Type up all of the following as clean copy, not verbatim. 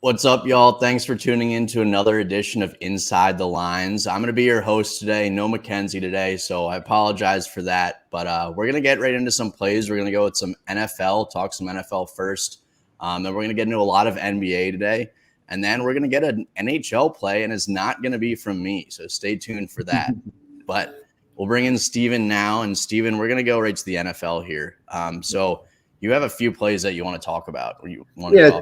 What's up, y'all? Thanks for tuning in to another edition of Inside the Lines. I'm going to be your host today. No Mackenzie today, so I apologize for that. But we're going to get right into some plays. We're going to go with some NFL, talk some NFL first. Then we're going to get into a lot of NBA today. And then we're going to get an NHL play, and it's not going to be from me. So stay tuned for that. But we'll bring in Steven now. And Steven, we're going to go right to the NFL here. So you have a few plays that you want to talk about. Or you want to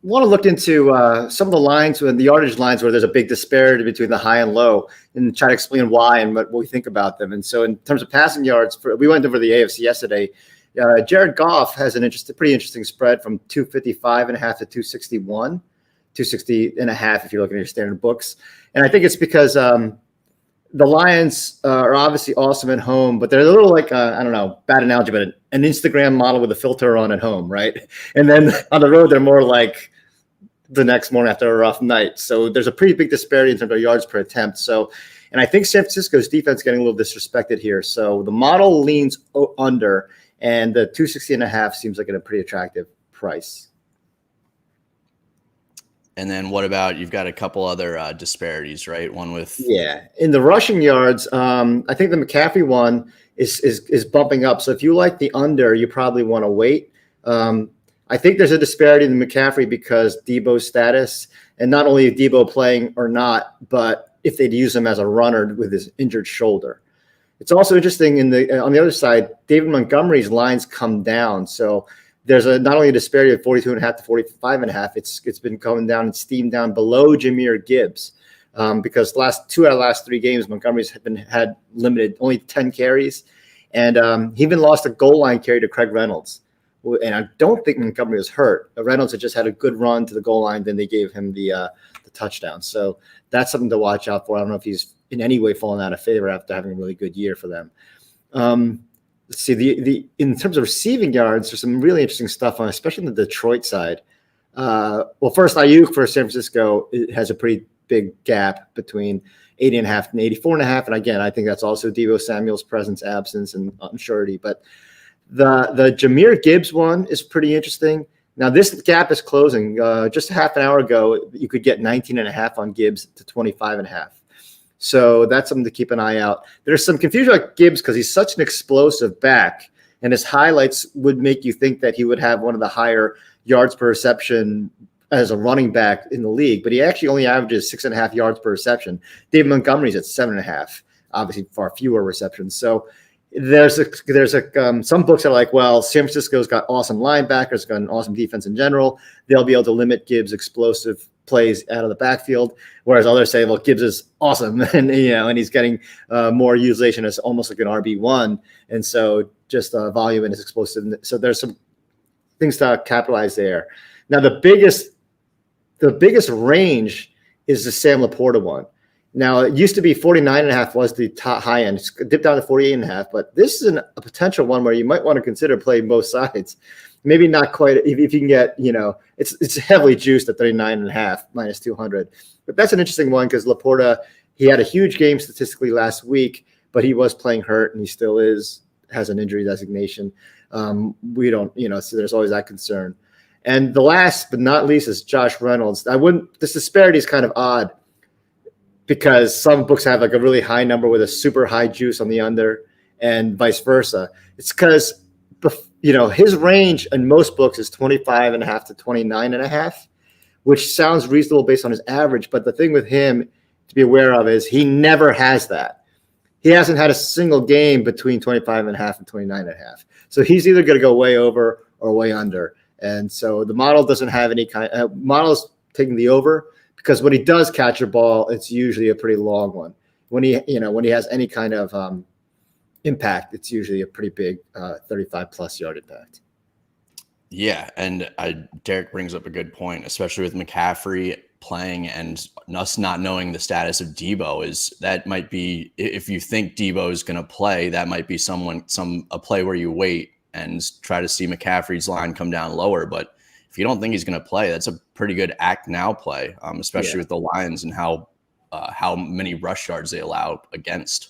want to look into some of the lines, the yardage lines where there's a big disparity between the high and low, and try to explain why and what we think about them. And so in terms of passing yards, we went over the AFC yesterday. Jared Goff has pretty interesting spread from 255.5 to 261, 260.5 if you're looking at your standard books. And I think it's because the Lions are obviously awesome at home, but they're a little like, I don't know, bad analogy, but an Instagram model with a filter on at home, right? And then on the road, they're more like the next morning after a rough night. So there's a pretty big disparity in terms of yards per attempt. So, and I think San Francisco's defense is getting a little disrespected here. So the model leans under, and the 260.5 seems like a pretty attractive price. And then what about, you've got a couple other disparities, right? One with in the rushing yards, I think the McCaffrey one is bumping up. So if you like the under, you probably want to wait. I think there's a disparity in the McCaffrey because Debo's status, and not only Debo playing or not, but if they'd use him as a runner with his injured shoulder. It's also interesting on the other side, David Montgomery's lines come down. So there's not only a disparity of 42.5 to 45.5, it's been coming down and steamed down below Jahmyr Gibbs because two out of the last 3 games, Montgomery's had limited, only 10 carries. And he even lost a goal line carry to Craig Reynolds. And I don't think Montgomery was hurt. Reynolds had just had a good run to the goal line, then they gave him the touchdown. So that's something to watch out for. I don't know if he's in any way fallen out of favor after having a really good year for them. Let's see, in terms of receiving yards, there's some really interesting stuff on, especially on the Detroit side. Well, first, Ayuk for San Francisco, it has a pretty big gap between 80.5 and 84.5. And again, I think that's also Deebo Samuel's presence, absence, and unsurety. But the Jahmyr Gibbs one is pretty interesting. Now, this gap is closing. Just a half an hour ago, you could get 19.5 on Gibbs to 25.5. So that's something to keep an eye out. There's some confusion about Gibbs because he's such an explosive back, and his highlights would make you think that he would have one of the higher yards per reception as a running back in the league, but he actually only averages 6.5 yards per reception. David Montgomery's at 7.5, obviously far fewer receptions. So there's some books that are like, well, San Francisco's got awesome linebackers, got an awesome defense in general. They'll be able to limit Gibbs' explosive plays out of the backfield, whereas others say, well, Gibbs is awesome, and he's getting more utilization as almost like an RB1, and so just volume and his explosiveness. So there's some things to capitalize there. Now the biggest range is the Sam Laporta one. Now it used to be 49.5 was the top high end. It's dipped down to 48.5, but this is a potential one where you might want to consider playing both sides. Maybe not quite if you can get, it's heavily juiced at 39.5 minus 200. But that's an interesting one because Laporta, he had a huge game statistically last week, but he was playing hurt and he still has an injury designation. We don't, so there's always that concern. And the last but not least is Josh Reynolds. This disparity is kind of odd because some books have like a really high number with a super high juice on the under and vice versa. It's because his range in most books is 25.5 to 29.5, which sounds reasonable based on his average. But the thing with him to be aware of is he never has that. He hasn't had a single game between 25.5 and 29.5. So he's either going to go way over or way under. And so the model doesn't have any model's taking the over because when he does catch a ball, it's usually a pretty long one. When he has any kind of impact, it's usually a pretty big 35-plus yard impact. Yeah, and Derek brings up a good point, especially with McCaffrey playing and us not knowing the status of Debo. Is that might be, if you think Debo is going to play, that might be a play where you wait and try to see McCaffrey's line come down lower. But if you don't think he's going to play, that's a pretty good act now play, especially with the Lions and how many rush yards they allow against.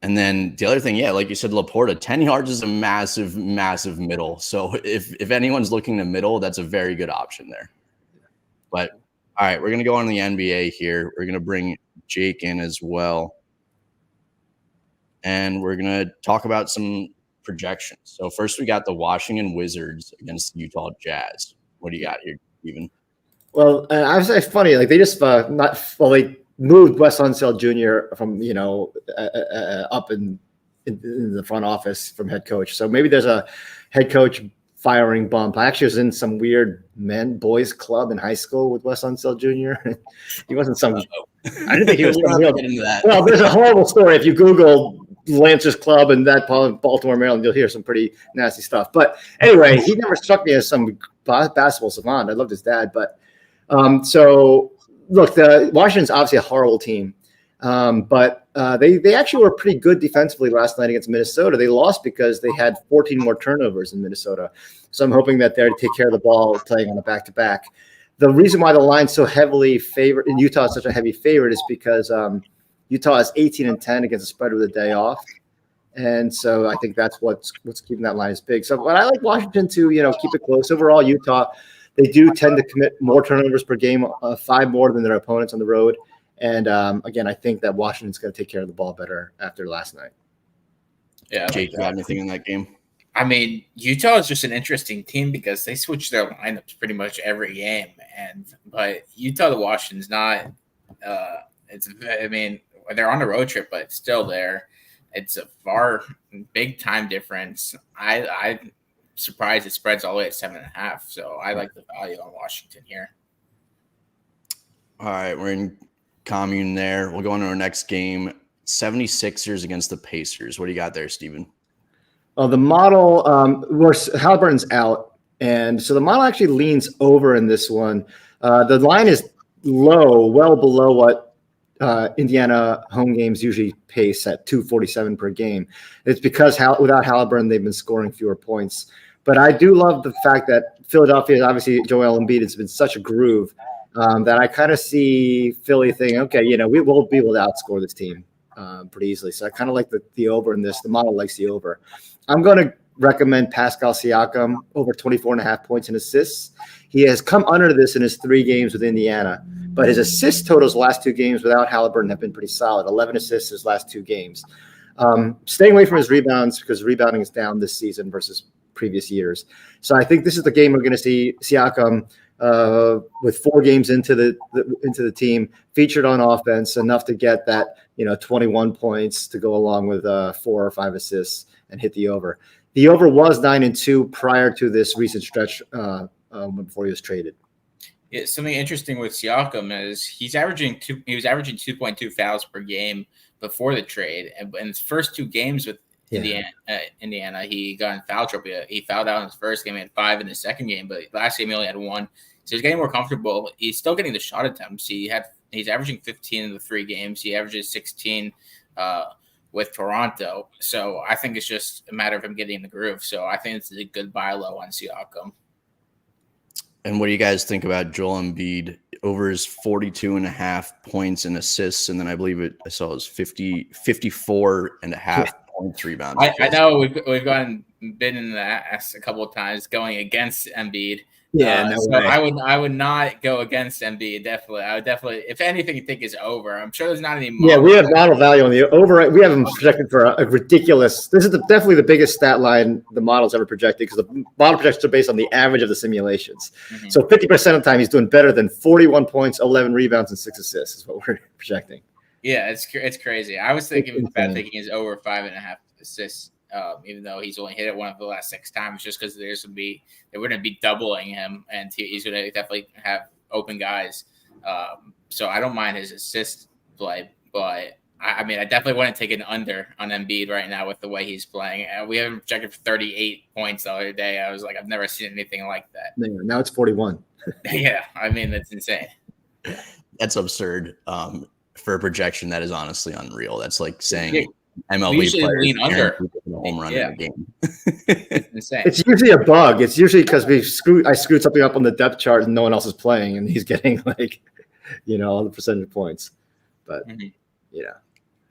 And then the other thing, yeah, like you said, Laporta, 10 yards is a massive, massive middle. So if anyone's looking to middle, that's a very good option there. But all right, we're going to go on the NBA here. We're going to bring Jake in as well. And we're going to talk about some projections. So first we got the Washington Wizards against the Utah Jazz. What do you got here, Steven? Well, I was funny. Like they just they moved Wes Unseld Jr. from up in the front office from head coach. So maybe there's a head coach firing bump. I actually was in some weird boys club in high school with Wes Unseld Jr. He wasn't some. I didn't think he was some real. Well, there's a horrible story. If you Google Lancers Club and that Baltimore, Maryland, you'll hear some pretty nasty stuff. But anyway, he never struck me as some basketball savant. I loved his dad, but so look, the Washington's obviously a horrible team, but they actually were pretty good defensively last night against Minnesota. They lost because they had 14 more turnovers in Minnesota. So I'm hoping that they're to take care of the ball playing on a back-to-back. The reason why the line's so heavily favored in Utah is such a heavy favorite is because Utah is 18-10 against the spread with a day off. And so I think that's what's keeping that line as big. So but I like Washington to, keep it close. Overall, Utah, they do tend to commit more turnovers per game, 5 more than their opponents on the road. And again, I think that Washington's going to take care of the ball better after last night. Yeah, Jake, you got anything in that game? I mean, Utah is just an interesting team because they switch their lineups pretty much every game, but Utah to Washington's not. They're on a road trip, but still there. It's a far big time difference. I'm surprised it spreads all the way at 7.5. So I like the value on Washington here. All right, we're in commune there. We'll go on to our next game. 76ers against the Pacers. What do you got there, Steven? Well, the model, Halliburton's out. And so the model actually leans over in this one. The line is low, well below what Indiana home games usually pace at 247 per game. It's because without Halliburton, they've been scoring fewer points. But I do love the fact that Philadelphia, obviously Joel Embiid, has been such a groove that I kind of see Philly thinking, okay, we will be able to outscore this team pretty easily. So I kind of like the over in this. The model likes the over. I'm going to recommend Pascal Siakam over 24.5 points and assists. He has come under this in his 3 games with Indiana, but his assist totals last 2 games without Halliburton have been pretty solid. 11 assists his last 2 games. Staying away from his rebounds because rebounding is down this season versus previous years. So I think this is the game we're going to see Siakam with 4 games into the team, featured on offense, enough to get that 21 points to go along with 4 or 5 assists and hit the over. The over was 9-2 prior to this recent stretch before he was traded. Yeah, something interesting with Siakam is he was averaging 2.2 fouls per game before the trade, and in his first 2 games with Indiana, he got in foul trouble. He fouled out in his first game. He had 5 in the second game, but last game he only had 1. So he's getting more comfortable. He's still getting the shot attempts. He's averaging 15 in the 3 games. He averages 16 with Toronto. So I think it's just a matter of him getting in the groove. So I think it's a good buy low on Siakam. And what do you guys think about Joel Embiid over his 42.5 points and assists? And then I believe I saw it was 54.5 points rebounds. I know we've been in the ass a couple of times going against Embiid. Yeah, so I would not go against Embiid. Definitely, I would definitely. If anything, think is over. I'm sure there's not any more. Yeah, we have model value on the over. We have them projected for a ridiculous. This is definitely the biggest stat line the model's ever projected because the model projections are based on the average of the simulations. Mm-hmm. So 50% of the time, he's doing better than 41 points, 11 rebounds, and 6 assists is what we're projecting. Yeah, it's crazy. I was thinking is over 5.5 assists. Even though he's only hit it one of the last 6 times, just because they're going to be doubling him, and he's going to definitely have open guys. So I don't mind his assist play, but I definitely want to take an under on Embiid right now with the way he's playing. We have him projected for 38 points the other day. I was like, I've never seen anything like that. Now it's 41. Yeah, that's insane. That's absurd. For a projection, that is honestly unreal. That's like saying MLB players lean under a home run in a game. It's insane. It's usually a bug. It's usually because I screwed something up on the depth chart and no one else is playing, and he's getting all the percentage points. But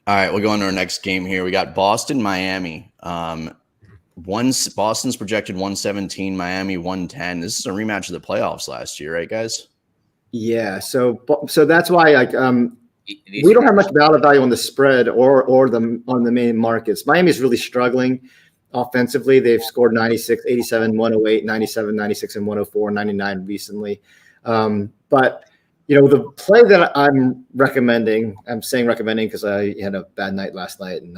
All right, we'll go on to our next game here. We got Boston, Miami. Boston's projected 117, Miami 110. This is a rematch of the playoffs last year, right, guys? Yeah. So that's why we don't have much value on the spread or on the main markets. Miami's really struggling offensively. They've scored 96, 87, 108, 97, 96, and 104, 99 recently. But the play that I'm saying recommending because I had a bad night last night and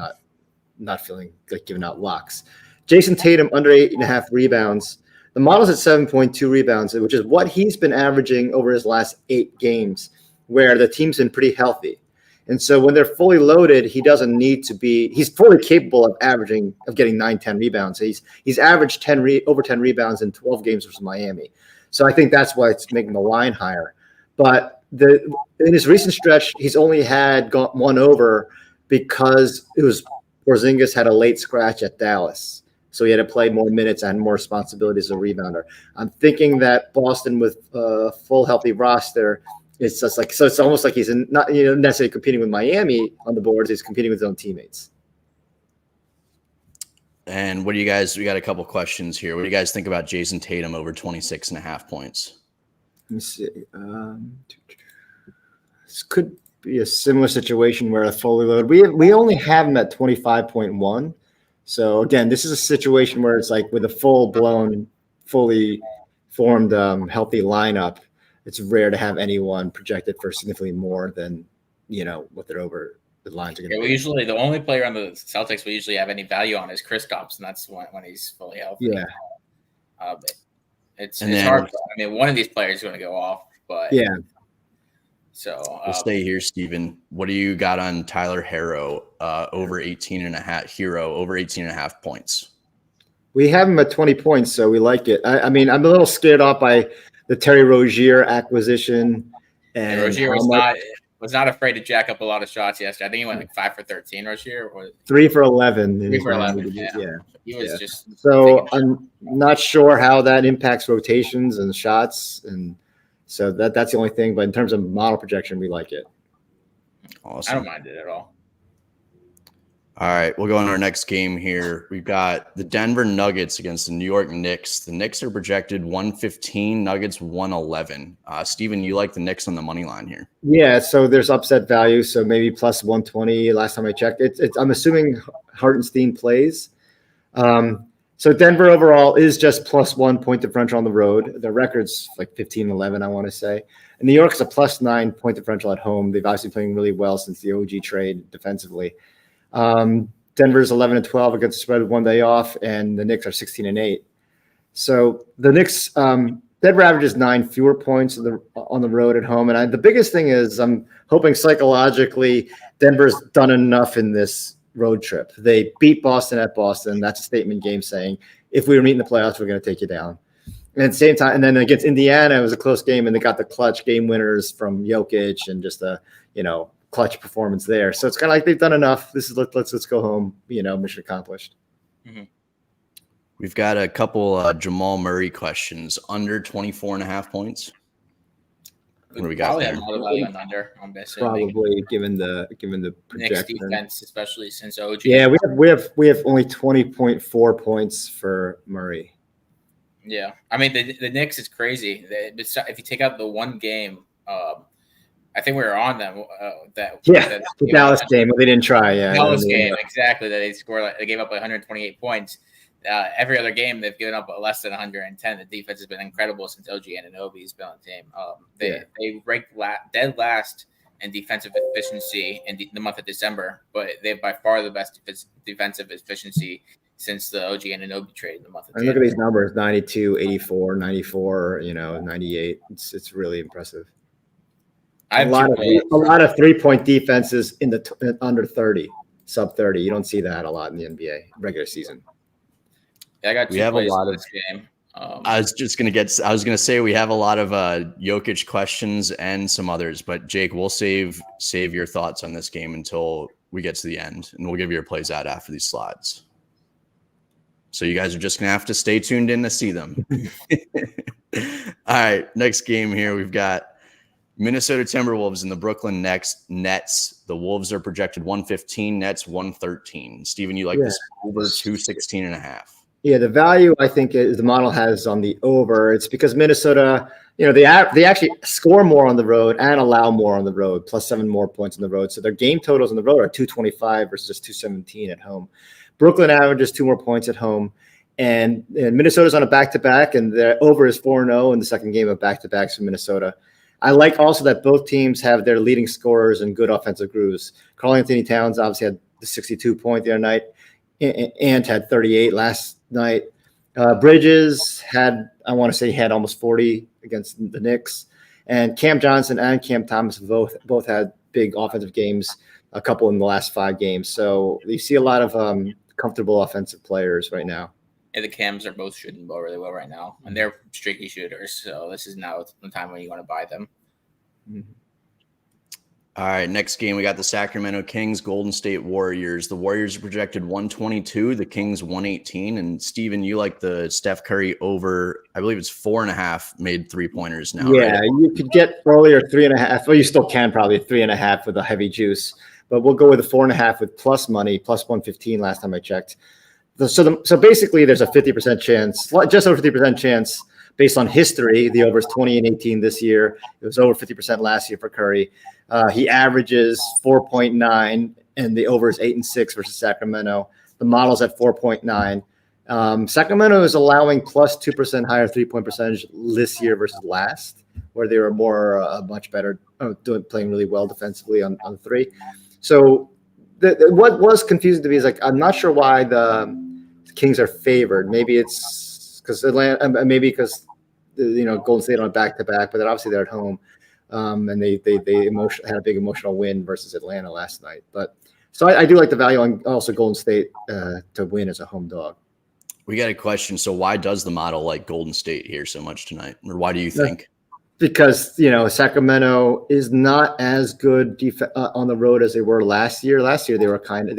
not feeling like giving out locks. Jason Tatum under 8.5 rebounds. The model's at 7.2 rebounds, which is what he's been averaging over his last 8 games, where the team's been pretty healthy. And so when they're fully loaded, he doesn't need to be. He's fully capable of getting 9-10 rebounds. He's averaged over 10 rebounds in 12 games versus Miami. So I think that's why it's making the line higher. But in his recent stretch, he's only had one over because it was Porzingis had a late scratch at Dallas. So he had to play more minutes and more responsibility as a rebounder. I'm thinking that Boston with a full healthy roster, it's just like, so it's almost like he's not necessarily competing with Miami on the boards. He's competing with his own teammates. And what do you guys, we got a couple questions here. What do you guys think about Jason Tatum over 26.5 points? Let me see. This could be a similar situation where a fully loaded. We only have him at 25.1. So again, this is a situation where it's like with a full-blown, fully formed, healthy lineup. It's rare to have anyone projected for significantly more than what they're over the lines are going to be. We usually the only player on the Celtics we usually have any value on is Kristaps, and that's when he's fully healthy. Yeah. It's hard. I mean, one of these players is going to go off, but yeah. So we'll stay here, Steven. What do you got on Tyler Hero over 18.5 points? We have him at 20 points, so we like it. I mean, I'm a little scared off by the Terry Rozier acquisition. And Rozier was not afraid to jack up a lot of shots yesterday. I think he went like 5 for 13. Rozier or 3 for 11. 3 for 11. Yeah. He was just so I'm not sure how that impacts rotations and shots, and so that's the only thing. But in terms of model projection, we like it. Awesome. I don't mind it at all. All right, we'll go on our next game here. We've got the Denver Nuggets against the New York Knicks. The Knicks are projected 115, Nuggets 111. Steven, you like the Knicks on the money line here? Yeah, so there's upset value, so maybe plus 120 last time I checked. I'm assuming Hartenstein plays. So Denver overall is just plus 1 point differential on the road. Their record's like 15-11, I want to say. And New York's a plus 9 point differential at home. They've obviously playing really well since the OG trade defensively. Denver's 11-12 against the spread with 1 day off, and the Knicks are 16-8. So the Knicks, Denver averages 9 fewer points on the road at home. And the biggest thing is I'm hoping psychologically Denver's done enough in this road trip. They beat Boston at Boston. That's a statement game saying, if we were meeting the playoffs, we're going to take you down. And at the same time, and then against Indiana, it was a close game, and they got the clutch game winners from Jokic and just a, clutch performance there. So it's kind of like they've done enough. This is let's go home, mission accomplished. Mm-hmm. We've got a couple Jamal Murray questions. Under 24.5 points. What do we got there? Probably given the projection. Knicks defense, especially since OG. Yeah, we have only 20.4 points for Murray. Yeah, I mean the Knicks is crazy. If you take out the one game, I think we were on them. The Dallas game. They didn't try. Yeah, Dallas game exactly. That they gave up 128 points. Every other game they've given up less than 110. The defense has been incredible since OG Anunoby's been on the team. They ranked dead last in defensive efficiency in the month of December, but they have by far the best defensive efficiency since the OG Anunoby trade in the month of January. Look at these numbers: 92, 84, 94. 98. It's really impressive. A lot of 3-point defenses in the under 30, sub 30. You don't see that a lot in the NBA regular season. Yeah, I got two plays in this game. I was gonna say we have a lot of Jokic questions and some others, but Jake, we'll save your thoughts on this game until we get to the end, and we'll give you your plays out after these slides. So you guys are just gonna have to stay tuned in to see them. All right, next game here we've got Minnesota Timberwolves and the Brooklyn Nets. The Wolves are projected 115, Nets 113. Steven, you like this over 216.5? Yeah, the value I think is the model has on the over. It's because Minnesota, they actually score more on the road and allow more on the road, plus 7 more points on the road. So their game totals on the road are 225 versus 217 at home. Brooklyn averages 2 more points at home, and Minnesota's on a back-to-back, and their over is 4-0 in the second game of back-to-backs for Minnesota. I like also that both teams have their leading scorers and good offensive grooves. Karl-Anthony Towns obviously had the 62-point the other night. Ant had 38 last night. Bridges had almost 40 against the Knicks. And Cam Johnson and Cam Thomas both had big offensive games, a couple in the last 5 games. So you see a lot of comfortable offensive players right now. Yeah, the Cams are both shooting ball really well right now, and they're streaky shooters. So this is now the time when you want to buy them. Mm-hmm. All right, next game, we got the Sacramento Kings, Golden State Warriors. The Warriors are projected 122, the Kings 118. And Steven, you like the Steph Curry over, I believe it's 4.5 made 3-pointers now. Yeah, right? You could get earlier 3.5. Well, you still can probably 3.5 with a heavy juice, but we'll go with the 4.5 with plus money, plus 115 last time I checked. So basically there's a 50% chance, just over 50% chance based on history. The over is 20 and 18 this year. It was over 50% last year for Curry. He averages 4.9, and the over is 8 and 6 versus Sacramento. The model's at 4.9. Sacramento is allowing plus 2% higher 3-point percentage this year versus last, where they were much better, playing really well defensively on 3. So what was confusing to me is I'm not sure why the Kings are favored. Maybe it's because Atlanta, maybe because Golden State on a back-to-back, but then obviously they're at home. And they had a big emotional win versus Atlanta last night. But so I do like the value on also Golden State to win as a home dog. We got a question. So why does the model like Golden State here so much tonight? Or why do you think? Because, Sacramento is not as good on the road as they were last year. Last year they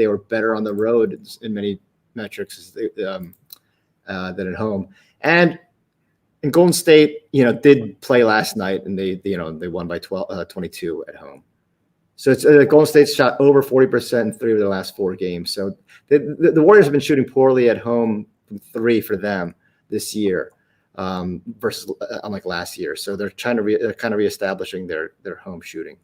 were better on the road in many metrics than at home. And Golden State, did play last night, and they won by 22 at home. So it's Golden State's shot over 40% in 3 of their last 4 games. So the Warriors have been shooting poorly at home from 3 for them this year, versus unlike last year. So they're kind of reestablishing their home shooting.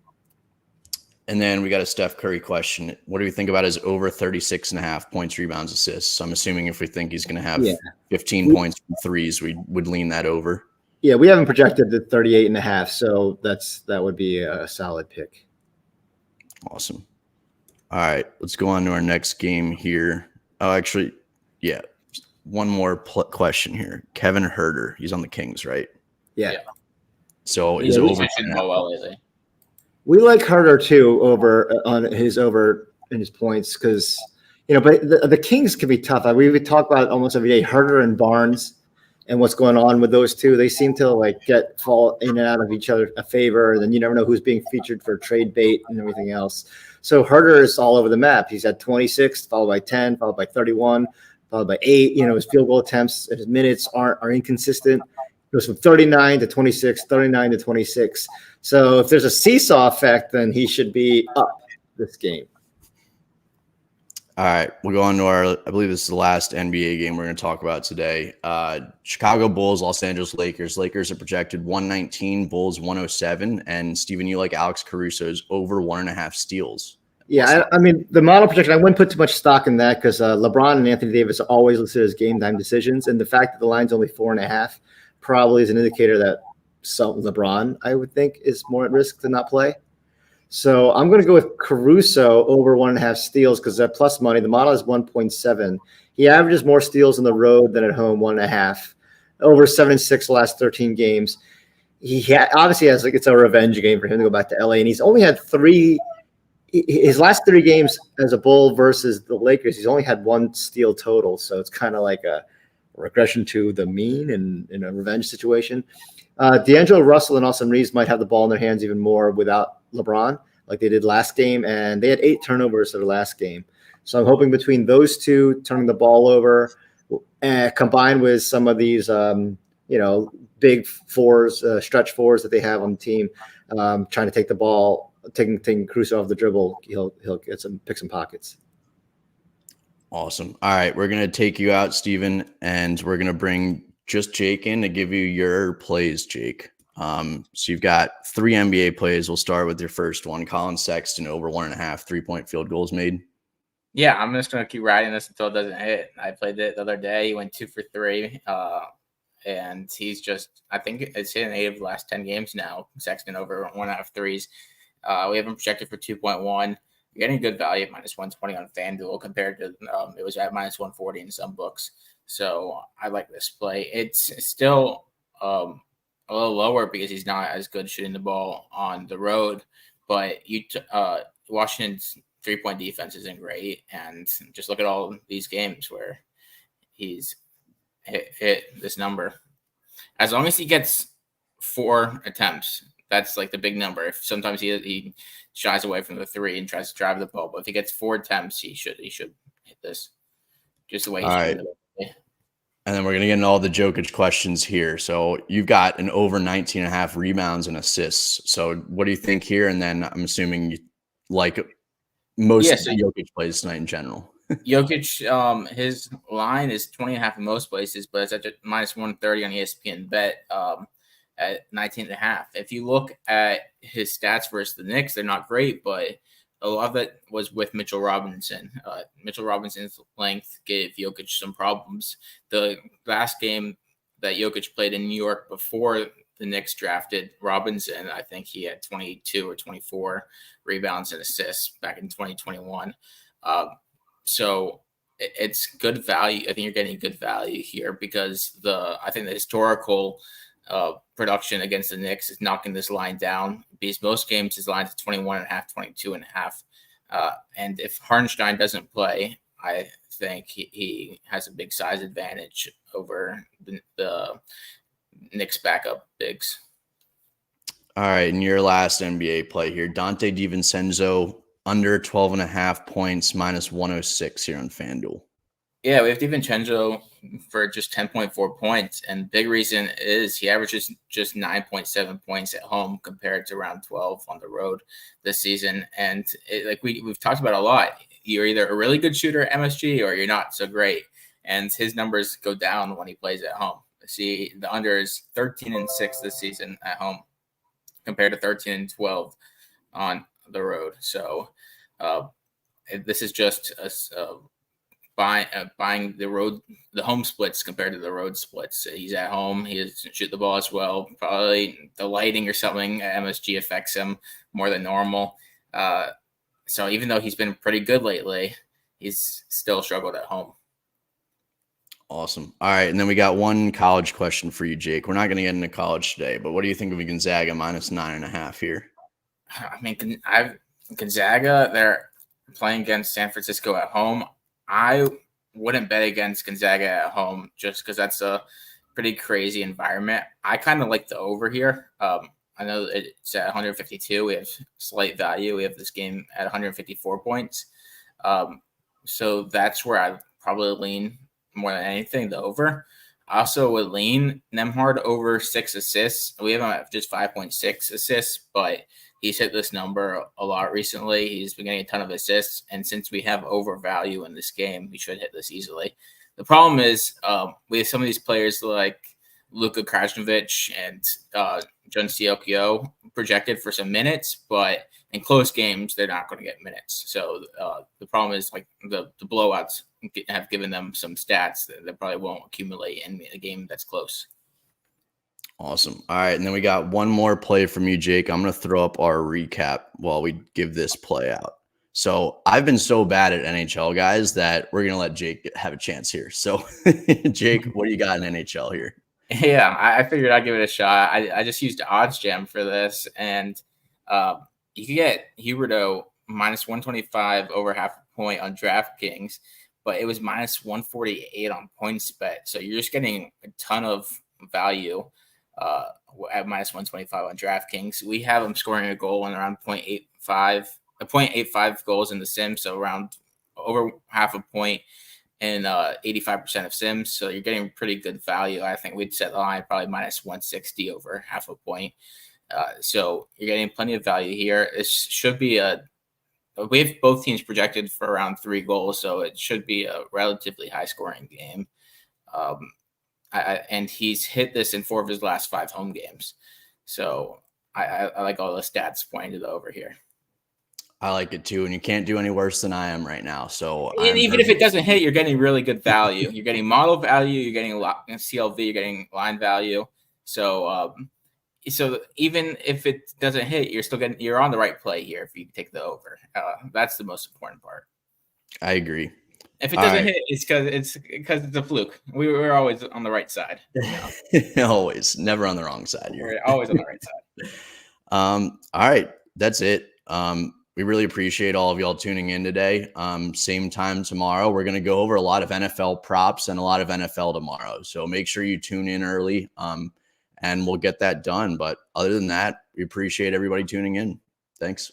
And then we got a Steph Curry question. What do we think about his over 36.5 points, rebounds, assists? I'm assuming if we think he's going to have 15 points from threes, we would lean that over. Yeah, we haven't projected the 38.5, so that would be a solid pick. Awesome. All right, let's go on to our next game here. Oh, actually, yeah, one more question here. Kevin Huerter, he's on the Kings, right? Yeah. So is over. We like Huerter too on his over in his points because but the Kings can be tough. We talk about it almost every day. Huerter and Barnes and what's going on with those two. They seem to fall in and out of each other a favor, and then you never know who's being featured for trade bait and everything else. So Huerter is all over the map. He's at 26, followed by 10, followed by 31, followed by 8. His field goal attempts and his minutes are inconsistent. Goes from 39 to 26, 39 to 26. So if there's a seesaw effect, then he should be up this game. All right, we'll go on to I believe this is the last NBA game we're going to talk about today. Chicago Bulls, Los Angeles Lakers. Lakers are projected 119, Bulls 107. And Steven, you like Alex Caruso's over 1.5 steals. Yeah, I mean, the model projection, I wouldn't put too much stock in that because LeBron and Anthony Davis are always listed as game time decisions. And the fact that the line's only 4.5 probably is an indicator that LeBron, I would think, is more at risk to not play. So I'm going to go with Caruso over 1.5 steals because that plus money. The model is 1.7. He averages more steals on the road than at home, 1.5. Over 7 and 6 the last 13 games. He obviously has it's a revenge game for him to go back to LA, and he's only had 3. His last 3 games as a Bull versus the Lakers, he's only had 1 steal total. So it's kind of like a regression to the mean and in a revenge situation. D'Angelo Russell and Austin Reeves might have the ball in their hands even more without LeBron, like they did last game, and they had 8 turnovers in the last game. So I'm hoping between those two turning the ball over, combined with some of these big fours, stretch fours that they have on the team, trying to take the ball, taking Caruso off the dribble, he'll pick some pockets. Awesome. All right, we're gonna take you out, Steven, and we're gonna bring just Jake in to give you your plays, Jake. So you've got 3 NBA plays. We'll start with your first one. Colin Sexton over 1.5 3-point field goals made. Yeah, I'm just gonna keep riding this until it doesn't hit. I played it the other day. He went 2 for 3, and he's just, I think it's hit in 8 of the last 10 games now. Sexton over 1.5 threes. We have him projected for 2.1. You're getting good value at -120 on FanDuel compared to it was at -140 in some books. So I like this play. It's still a little lower because he's not as good shooting the ball on the road, but Washington's 3-point defense isn't great, and just look at all these games where he's hit this number. As long as he gets 4 attempts, that's like the big number. If sometimes he shies away from the 3 and tries to drive the ball, but if he gets 4 attempts, he should hit this. Just the way he's shooting the ball. And then we're going to get into all the Jokic questions here. So you've got an over 19.5 rebounds and assists. So what do you think here? And then I'm assuming you like most of the Jokic plays tonight in general. Jokic, his line is 20.5 in most places, but it's at -130 on ESPN Bet at 19.5. If you look at his stats versus the Knicks, they're not great, but a lot of it was with Mitchell Robinson. Mitchell Robinson's length gave Jokic some problems. The last game that Jokic played in New York before the Knicks drafted Robinson, I think he had 22 or 24 rebounds and assists back in 2021. So it's good value. I think you're getting good value here because I think the historical production against the Knicks is knocking this line down because most games his line's at 21.5, 22.5. And if Hartenstein doesn't play, I think he has a big size advantage over the Knicks backup bigs. All right, and your last NBA play here, Dante DiVincenzo under 12.5 points, -106 here on FanDuel. Yeah, we have DiVincenzo for just 10.4 points, and big reason is he averages just 9.7 points at home compared to around 12 on the road this season. And like we've talked about a lot, you're either a really good shooter at MSG or you're not so great, and his numbers go down when he plays at home. See, the under is 13-6 this season at home compared to 13-12 on the road. So this is just buying the home splits compared to the road splits. He's at home. He doesn't shoot the ball as well. Probably the lighting or something at MSG affects him more than normal. So even though he's been pretty good lately, he's still struggled at home. Awesome. All right, and then we got one college question for you, Jake. We're not going to get into college today, but what do you think of Gonzaga -9.5 here? I mean, Gonzaga, they're playing against San Francisco at home. I wouldn't bet against Gonzaga at home just because that's a pretty crazy environment. I kind of like the over here. I know it's at 152. We have slight value. We have this game at 154 points. So that's where I probably lean more than anything, the over. I also would lean Nembhard over 6 assists. We have him at just 5.6 assists, but he's hit this number a lot recently. He's been getting a ton of assists, and since we have overvalue in this game, we should hit this easily. The problem is we have some of these players like Luka Krajnovic and John Ciocchio projected for some minutes, but in close games, they're not going to get minutes. So the problem is like the blowouts have given them some stats that probably won't accumulate in a game that's close. Awesome. All right, and then we got one more play from you, Jake. I'm going to throw up our recap while we give this play out. So I've been so bad at NHL, guys, that we're going to let Jake have a chance here. So, Jake, what do you got in NHL here? Yeah, I figured I'd give it a shot. I just used OddsJam for this, and you can get Huberdeau -125 over half a point on DraftKings, but it was -148 on PointsBet. So you're just getting a ton of value at -125 on DraftKings. We have him scoring a goal in around 0.85 goals in the sim, so around over half a point and 85% of sims. So you're getting pretty good value. I think we'd set the line probably minus 160 over half a point. So you're getting plenty of value here. This should be we have both teams projected for around 3 goals, so it should be a relatively high scoring game. And he's hit this in 4 of his last 5 home games. So I like all the stats pointing to the over here. I like it too, and you can't do any worse than I am right now. So even if it doesn't hit, you're getting really good value. You're getting model value, you're getting CLV, you're getting line value. So so even if it doesn't hit, you're on the right play here if you take the over. That's the most important part. I agree. If it doesn't hit, it's because it's a fluke. We're always on the right side. Always, never on the wrong side. We're always on the right side. All right, that's it. We really appreciate all of y'all tuning in today. Same time tomorrow. We're going to go over a lot of NFL props and a lot of NFL tomorrow. So make sure you tune in early, and we'll get that done. But other than that, we appreciate everybody tuning in. Thanks.